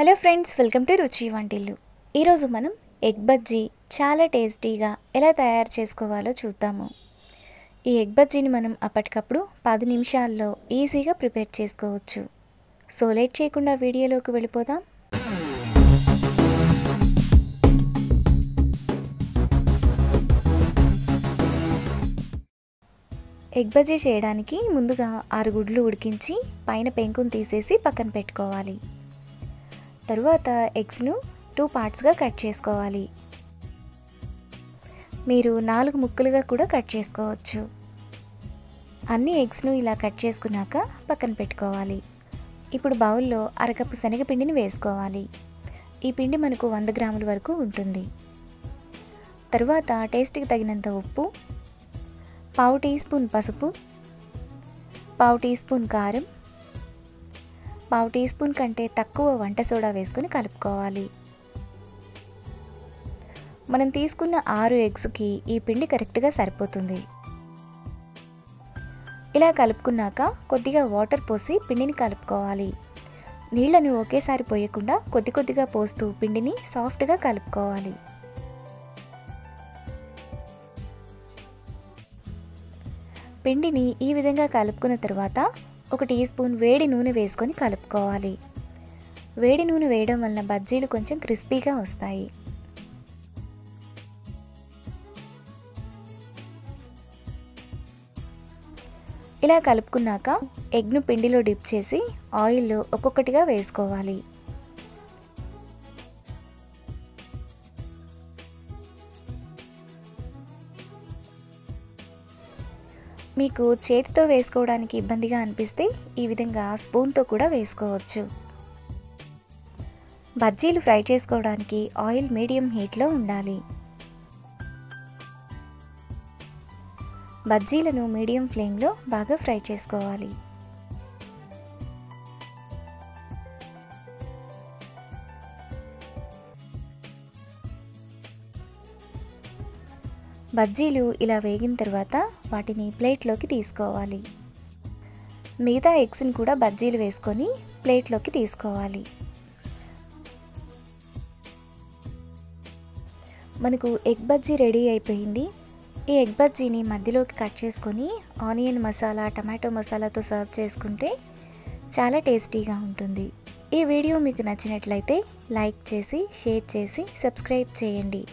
Hello friends, welcome to రుచి వంటిల్లు. ఈరోజు మనం ఎగ్ బజ్జీ చాలా టేస్టీగా ఎలా తయారు చేసుకోవాలో చూద్దాము. ఈ ఎగ్ బజ్జీని మనం అప్పటికప్పుడు 10 నిమిషాల్లో ఈజీగా ప్రిపేర్ చేసుకోవచ్చు. సో లేట్ చేయకుండా వీడియోలోకి వెళ్ళిపోదాం. ఎగ్ బజ్జీ చేయడానికి ముందుగా 6 గుడ్లు ఉడికించి పైన పెంకును తీసేసి పక్కన పెట్టుకోవాలి. తరువాత ఎగ్స్ను 2 పార్ట్స్గా కట్ చేసుకోవాలి. మీరు 4 ముక్కలుగా కూడా కట్ చేసుకోవచ్చు. అన్ని ఎగ్స్ను ఇలా కట్ చేసుకున్నాక పక్కన పెట్టుకోవాలి. ఇప్పుడు బౌల్లో అరకప్పు శనగపిండిని వేసుకోవాలి. ఈ పిండి మనకు 100 గ్రాముల వరకు ఉంటుంది. తరువాత టేస్ట్కి తగినంత ఉప్పు, 1/2 టీ స్పూన్ పసుపు, 1/2 టీ స్పూన్ కారం, 1/2 టీ స్పూన్ కంటే తక్కువ వంట సోడా వేసుకొని కలుపుకోవాలి. మనం తీసుకున్న 6 ఎగ్స్కి ఈ పిండి కరెక్ట్గా సరిపోతుంది. ఇలా కలుపుకున్నాక కొద్దిగా వాటర్ పోసి పిండిని కలుపుకోవాలి. నీళ్లను ఒకేసారి పోయకుండా కొద్ది కొద్దిగా పోస్తూ పిండిని సాఫ్ట్గా కలుపుకోవాలి. పిండిని ఈ విధంగా కలుపుకున్న తర్వాత 1 టీ స్పూన్ వేడి నూనె వేసుకొని కలుపుకోవాలి. వేడి నూనె వేయడం వలన బజ్జీలు కొంచెం క్రిస్పీగా వస్తాయి. ఇలా కలుపుకున్నాక ఎగ్ను పిండిలో డిప్ చేసి ఆయిల్లో ఒక్కొక్కటిగా వేసుకోవాలి. మీకు చేతితో వేసుకోవడానికి ఇబ్బందిగా అనిపిస్తే ఈ విధంగా స్పూన్తో కూడా వేసుకోవచ్చు. బజ్జీలు ఫ్రై చేసుకోవడానికి ఆయిల్ మీడియం హీట్లో ఉండాలి. బజ్జీలను మీడియం ఫ్లేమ్లో బాగా ఫ్రై చేసుకోవాలి. బజ్జీలు ఇలా వేగిన తర్వాత వాటిని ప్లేట్లోకి తీసుకోవాలి. మిగతా ఎగ్స్ని కూడా బజ్జీలు వేసుకొని ప్లేట్లోకి తీసుకోవాలి. మనకు ఎగ్ బజ్జీ రెడీ అయిపోయింది. ఈ ఎగ్ బజ్జీని మధ్యలోకి కట్ చేసుకొని ఆనియన్ మసాలా, టమాటో మసాలాతో సర్వ్ చేసుకుంటే చాలా టేస్టీగా ఉంటుంది. ఈ వీడియో మీకు నచ్చినట్లయితే లైక్ చేసి, షేర్ చేసి, సబ్స్క్రైబ్ చేయండి.